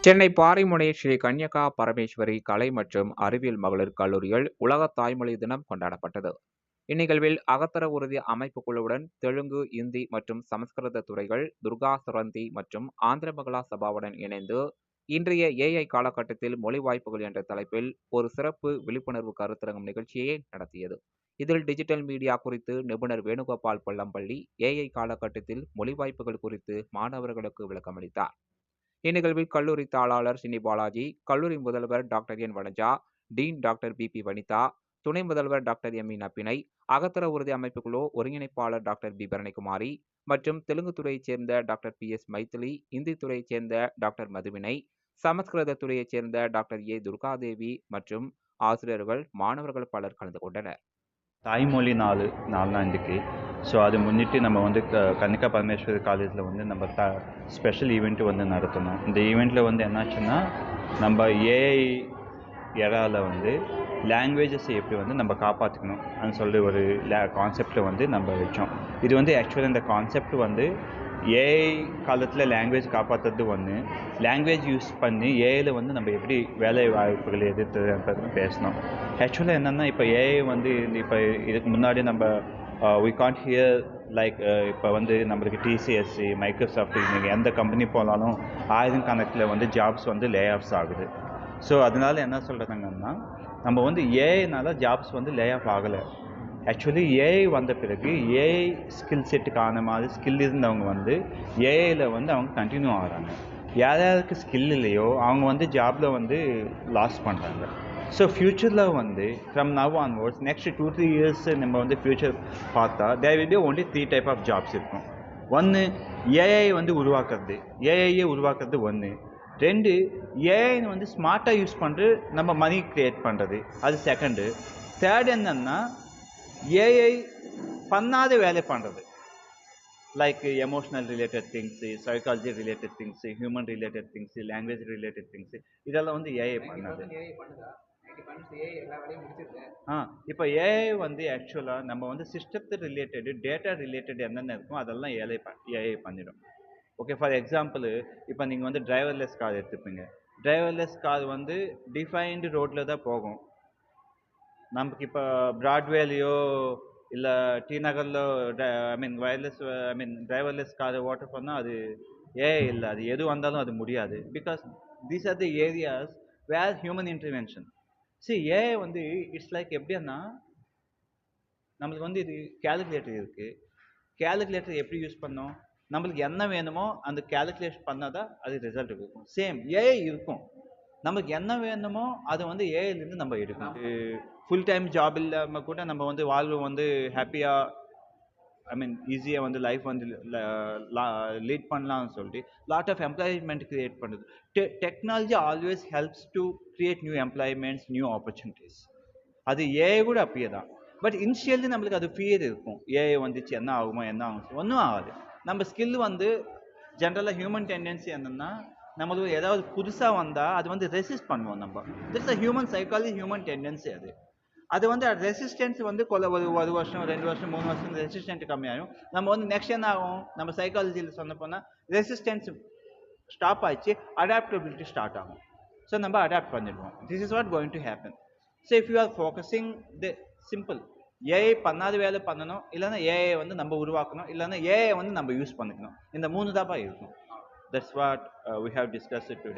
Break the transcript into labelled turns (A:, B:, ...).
A: சென்னை பாரிமுனை ஸ்ரீ கன்யகா பரமேஸ்வரி கலை மற்றும் அறிவியல் மகளிர் கல்லூரியில் உலக தாய்மொழி தினம் கொண்டாடப்பட்டது. இந்நிகழ்வில் அகத்தர உறுதி அமைப்பு குழுவுடன் தெலுங்கு, இந்தி மற்றும் சமஸ்கிருத துறைகள், துர்கா சுரந்தி மற்றும் ஆந்திர மகளா சபாவுடன் இணைந்து இன்றைய ஏஐ காலகட்டத்தில் மொழி வாய்ப்புகள் என்ற தலைப்பில் ஒரு சிறப்பு விழிப்புணர்வு கருத்தரங்கம் நிகழ்ச்சியை நடத்தியது. இதில் டிஜிட்டல் மீடியா குறித்து நிபுணர் வேணுகோபால் பொல்லம்பள்ளி ஏஐ காலகட்டத்தில் மொழி வாய்ப்புகள் குறித்து மாணவர்களுக்கு விளக்கமளித்தார். இந்நிகழ்வில் கல்லூரி தாளாளர் சினி பாலாஜி, கல்லூரி முதல்வர் doctor N Vanaja, dean doctor P Vanitha, துணை முதல்வர் டாக்டர் எம் நப்பினை, அகத்தர உறுதி அமைப்பு குழு ஒருங்கிணைப்பாளர் டாக்டர் பி பரணிக்குமாரி மற்றும் தெலுங்கு துறையைச் சேர்ந்த doctor P S Maithili, Hindi துறையைச் சேர்ந்த டாக்டர் மதுவினை, சமஸ்கிருத துறையைச் சேர்ந்த டாக்டர் ஏ துர்காதேவி மற்றும் ஆசிரியர்கள், மாணவர்கள் பலர் கலந்து கொண்டனர்.
B: தாய்மொழி நாலாம் இன்றைக்கி. ஸோ அதை முன்னிட்டு நம்ம வந்து கன்னிகா பரமேஸ்வரி காலேஜில் வந்து நம்ம ஸ்பெஷல் ஈவெண்ட்டு வந்து நடத்தணும். இந்த ஈவெண்ட்டில் வந்து என்னாச்சுன்னா, நம்ம ஏஐ எராவில் வந்து லாங்குவேஜஸை எப்படி வந்து நம்ம காப்பாற்றிக்கணும் அப்படின்னு சொல்லி ஒரு கான்செப்டை வந்து நம்ம வச்சோம். இது வந்து ஆக்சுவலாக இந்த கான்செப்ட் வந்து ஏஐ காலத்தில் லாங்குவேஜ் காப்பாற்றுறது ஒன்று, லாங்குவேஜ் யூஸ் பண்ணி ஏஐயில் வந்து நம்ம எப்படி வேலை வாய்ப்புகளை எதிர்த்து பேசணும். ஆக்சுவலாக என்னென்னா, இப்போ ஏஐ வந்து இப்போ இதுக்கு முன்னாடி நம்ம we can't hear லைக் இப்போ வந்து நம்மளுக்கு டிசிஎஸ்சி, மைக்ரோசாஃப்ட், நீங்கள் எந்த கம்பெனி போனாலும் ஆயிரக்கணக்கில் வந்து ஜாப்ஸ் வந்து லே ஆஃப்ஸ் ஆகுது. ஸோ அதனால என்ன சொல்கிறாங்கன்னா, நம்ம வந்து ஏஐனால ஜாப்ஸ் வந்து லே ஆஃப் ஆகலை. ஆக்சுவலி ஏஐ வந்த பிறகு ஏஐ ஸ்கில் செட்டுக்கான மாதிரி ஸ்கில் இருந்தவங்க வந்து ஏஐயில் வந்து அவங்க கண்டினியூ ஆகிறாங்க. யாருக்கு ஸ்கில் இல்லையோ அவங்க வந்து ஜாபில் வந்து லாஸ் பண்ணுறாங்க. ஸோ ஃப்யூச்சரில் வந்து from now onwards next 2-3 years நம்ம வந்து ஃப்யூச்சர் பார்த்தா there will be only 3 type of jobs இருக்கும். ஒன்று, ஏஐ வந்து உருவாக்குறது, ஏஐயை உருவாக்குறது ஒன்று. 2, ஏஐன்னு வந்து ஸ்மார்ட்டாக யூஸ் பண்ணுறது, நம்ம மணி க்ரியேட் பண்ணுறது, அது செகண்டு. தேர்ட் என்னன்னா, ஏஐ பண்ணாத வேலை பண்ணுறது, like emotional related things, psychology related things, human related things, language related things, இதெல்லாம் வந்து ஏஐ பண்ணாது. இப்போ ஏஐ வந்து ஆக்சுவலாக நம்ம வந்து சிஸ்டத்து ரிலேட்டடு, டேட்டா ரிலேட்டட் என்னென்ன இருக்கும் அதெல்லாம் ஏஐ பண்ணிடும். ஓகே, ஃபார் எக்ஸாம்பிள் இப்போ நீங்கள் வந்து டிரைவர்லெஸ் கார் எடுத்துப்பீங்க. டிரைவர்லெஸ் கார் வந்து டிஃபைன்டு ரோட்டில் தான் போகும். நமக்கு இப்போ ப்ராட்வேலையோ இல்லை டி நகரில் டிரைவர்லெஸ் காரை ஓட்ட பண்ணால் அது ஏஐ இல்லை, அது எது வந்தாலும் அது முடியாது. Because these are the areas where human intervention. AI வந்து இட்ஸ் லைக் எப்படின்னா, நம்மளுக்கு வந்து இது கேல்குலேட்டர் இருக்குது. கேல்குலேட்டர் எப்படி யூஸ் பண்ணோம், நம்மளுக்கு என்ன வேணுமோ அந்த கேல்குலேஷன் பண்ணால் தான் அது ரிசல்ட் இருக்கும். சேம் ஏஐ இருக்கும், நமக்கு என்ன வேணுமோ அதை வந்து ஏஐலேருந்து நம்ம எடுக்கணும். ஃபுல் டைம் ஜாப் இல்லாமல் கூட நம்ம வந்து வாழ்வு வந்து ஹாப்பியாக ஈஸியாக வந்து லைஃப் வந்து லீட் பண்ணலாம்னு சொல்லிட்டு லாட் ஆஃப் எம்ப்ளாய்மெண்ட் கிரியேட் பண்ணுது. Technology always helps to create new employments, new opportunities. அது ஏஐ கூட அப்படியே தான். பட் இனிஷியலி நம்மளுக்கு அது ஃபியர் இருக்கும், ஏஐ வந்துச்சு என்ன ஆகுமோ என்ன ஆகும், ஒன்றும் ஆகாது. நம்ம ஸ்கில் வந்து ஜென்ரலாக ஹியூமன் டெண்டன்சி என்னென்னா, நம்மளுக்கு ஏதாவது புதுசாக வந்தால் அது வந்து ரெசிஸ்ட் பண்ணுவோம் நம்ம. That's a human psychology, human tendency. அது வந்து ரெசிஸ்டன்ஸ் வந்து ஒரு 1 வருஷம் 2 வருஷம் 3 வருஷம் ரெசிஸ்டன்ட் கம்மியாகும். நம்ம வந்து நெக்ஸ்ட் என்ன ஆகும், நம்ம சைக்காலஜியில் சொன்ன போனால் ரெசிஸ்டன்ஸ் ஸ்டாப் ஆயிடுச்சு, அடாப்டபிலிட்டி ஸ்டார்ட் ஆகும். ஸோ நம்ம அடாப்ட் பண்ணிடுவோம். This is what going to happen. So if you are focusing the simple, AI பண்ணாத வேலை பண்ணணும், இல்லைன்னா ஏஐ வந்து நம்ம உருவாக்கணும், இல்லைன்னா ஏஐ வந்து நம்ம யூஸ் பண்ணிக்கணும். இந்த 3 தாப்பா இருக்கும். That's what we have discussed today.